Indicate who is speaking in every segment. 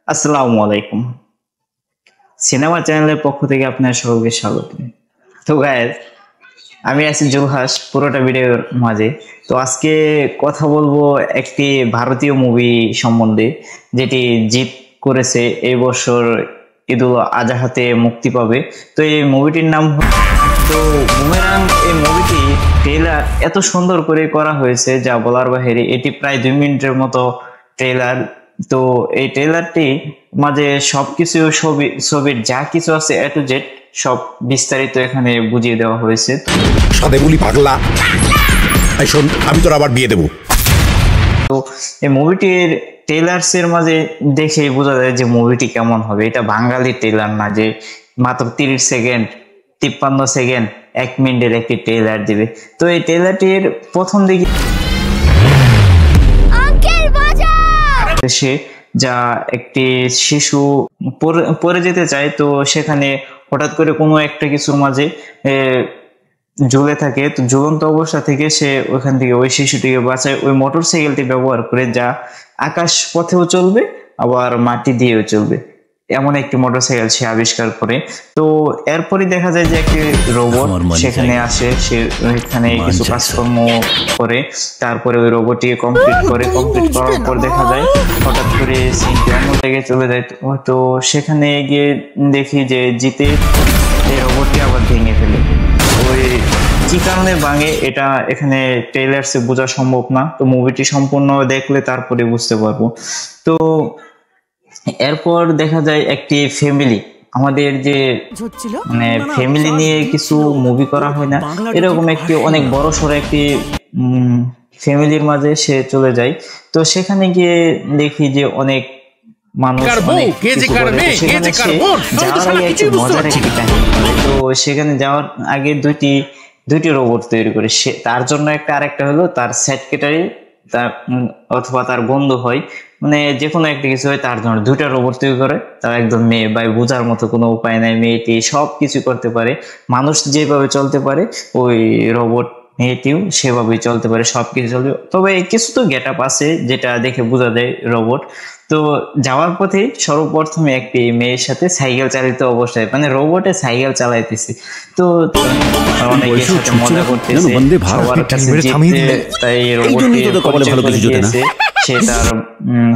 Speaker 1: আসসালামু আলাইকুম। সিনেমা চ্যানেলের পক্ষ থেকে আপনার সকলকে স্বাগত। তো গাইস, আমি আছি জুলহাস পুরোটা ভিডিওর মাঝে। তো আজকে কথা বলবো একটি ভারতীয় মুভি সম্বন্ধে, যেটি জিত করেছে এই বছর ঈদুল আজহাতে মুক্তি পাবে। তো এই মুভিটির নাম তো বুমেরাং। এই মুভিটি ট্রেলার এত সুন্দর করে করা হয়েছে যা বলার বাহিরে। এটি প্রায় 2 মিনিটের মতো ট্রেলার। তো এই ট্রেলারটি মাঝে সবকিছু ছবির যা কিছু আছে এ টু জেড সব বিস্তারিত এখানে বুঝিয়ে দেওয়া হয়েছে।
Speaker 2: সাদে বলি পাগলা, এই শোন আমি তোর আবার বিয়ে দেবো।
Speaker 1: তো এই মুভিটির ট্রেলার্স এর মাঝে দেখেই বোঝা যায় যে মুভিটি কেমন হবে। এটা বাঙালি ট্রেলার না যে মাত্র 30 সেকেন্ড 53 সেকেন্ড 1 মিনিটের একটি ট্রেলার দিবে। তো এই ট্রেলারটির প্রথম দিকে সে যা একটি শিশু পড়ে যেতে চায়, তো সেখানে হঠাৎ করে কোনো একটা কিছুর মাঝে ঝুলে থাকে। তো ঝুলন্ত অবস্থা থেকে সে ওখান থেকে ওই শিশুটিকে বাঁচায় ওই মোটরসাইকেলটি ব্যবহার করে, যা আকাশ পথেও চলবে আবার মাটি দিয়েও চলবে, এমন একটি মোটরসাইকেল সে আবিষ্কার করে। তো এরপরই দেখা যায় যে একটি রোবট সেখানে আসে, সে এখানে কিছু কাজকর্ম করে, তারপরে ওই রোবটটি কমপ্লিট করার পর দেখা যায় হঠাৎ করে সিনটি অন্য জায়গায় চলে যায়। তো সেখানে গিয়ে দেখি যে জিতে এই রোবটটি আবার ভেঙে ফেলে। ওই কি কারণে ভাঙে এটা এখানে ট্রেলার্সে বোঝা সম্ভব না। তো মুভিটি সম্পূর্ণ দেখলে তারপরে বুঝতে পারবো। তো এরপর দেখা যায় একটি ফ্যামিলি, আমাদের যে মানে ফ্যামিলি নিয়ে কিছু মুভি করা হয় না, এরকম একটি অনেক বড় সড়ো একটি ফ্যামিলির মাঝে সে চলে যায়। তো সেখানে গিয়ে দেখি যে অনেক মানুষ তো সেখানে যাওয়ার আগে দুইটি রোবট তৈরি করে সে, তার জন্য একটা আরেকটা হলো তার সেক্রেটারি তার অথবা তার বন্ধু হয়, মানে যে কোনো একটা কিছু হয় তার জন্য 2টা রোবট তৈরি করে। তার একদম মেয়ে ভাই, বোঝার মতো কোনো উপায় নাই। মেয়েটি সব কিছু করতে পারে, মানুষ যেভাবে চলতে পারে ওই রোবট মেয়েটিও সেভাবেই চলতে পারে, সবকিছু চলবে। তবে কিছু তো গেট আপ আছে যেটা দেখে বোঝা যায় রোবট। তো যাওয়ার পথে সর্বপ্রথমে একটি মেয়ের সাথে সাইকেল চালিত অবস্থায়, মানে রোবটে সাইকেল চালাইতেছে। তো অনেকের সাথে মজা করতেছে, সবার কাছে জিততে, তাই রোবটটি সে তার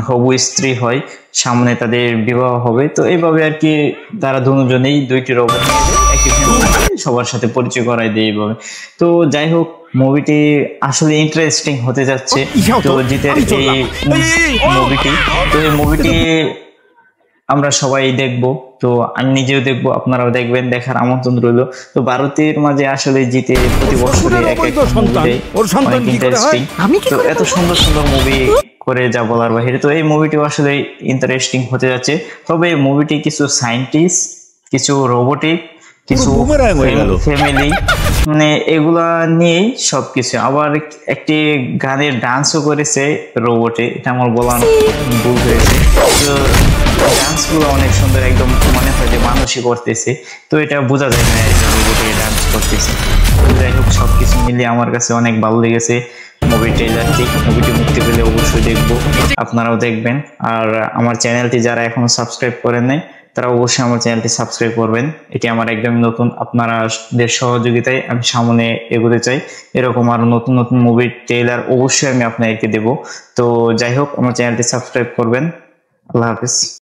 Speaker 1: হবু স্ত্রী হয়, সামনে তাদের বিবাহ হবে। তো এইভাবে আর কি তারা দুজনেই 2টি রোবট একটি সবার সাথে পরিচয় করাই দেয় এইভাবে। তো যাই হোক, মুভিটি আসলে ইন্টারেস্টিং হতে যাচ্ছে। তো জিতের এই মুভিটি, তো এই মুভিটি আমরা সবাই দেখব। তো আমি নিজেও দেখব, আপনারাও দেখবেন, দেখার আমন্ত্রণ রইল। তো ভারতের মাঝে আসলে জিতে প্রতি বছরে এক এক অনেক ইন্টারেস্টিং। তো এত সুন্দর সুন্দর মুভি করে যা বলার বাহিরে। তো এই মুভিটিও আসলে ইন্টারেস্টিং হতে যাচ্ছে। তবে মুভিটি কিছু সায়েন্টিস্ট, কিছু রোবোটিক, কিছু ফ্যামিলি, মানে এগুলা নিয়েই সবকিছু। আবার একটি গানের ডান্সও করেছে রোবটে, এটা আমার বলার ভুল হয়েছে। তো ডান্স গুলো অনেক সুন্দর, একদম মনে হয় যে মানুষই করতেছে। তো এটা বোঝা যায় না রোবটে ডান্স করতেছে। যাই হোক, সবকিছু মিলিয়ে আমার কাছে অনেক ভালো লেগেছে মুভি ট্রেলারটি। মুভিটি মুক্তি পেলে অবশ্যই দেখবো, আপনারাও দেখবেন। আর আমার চ্যানেলটি যারা এখনো সাবস্ক্রাইব করেন নাই তারা অবশ্যই আমার চ্যানেলটি সাবস্ক্রাইব করবেন। এটি আমার একদমই নতুন, আপনাদের সহযোগিতায় আমি সামনে এগোতে চাই। এরকম আরো নতুন নতুন মুভির ট্রেলার অবশ্যই আমি আপনাদেরকে দেব। তো যাই হোক, আমার চ্যানেলটি সাবস্ক্রাইব করবেন। আল্লাহ হাফিজ।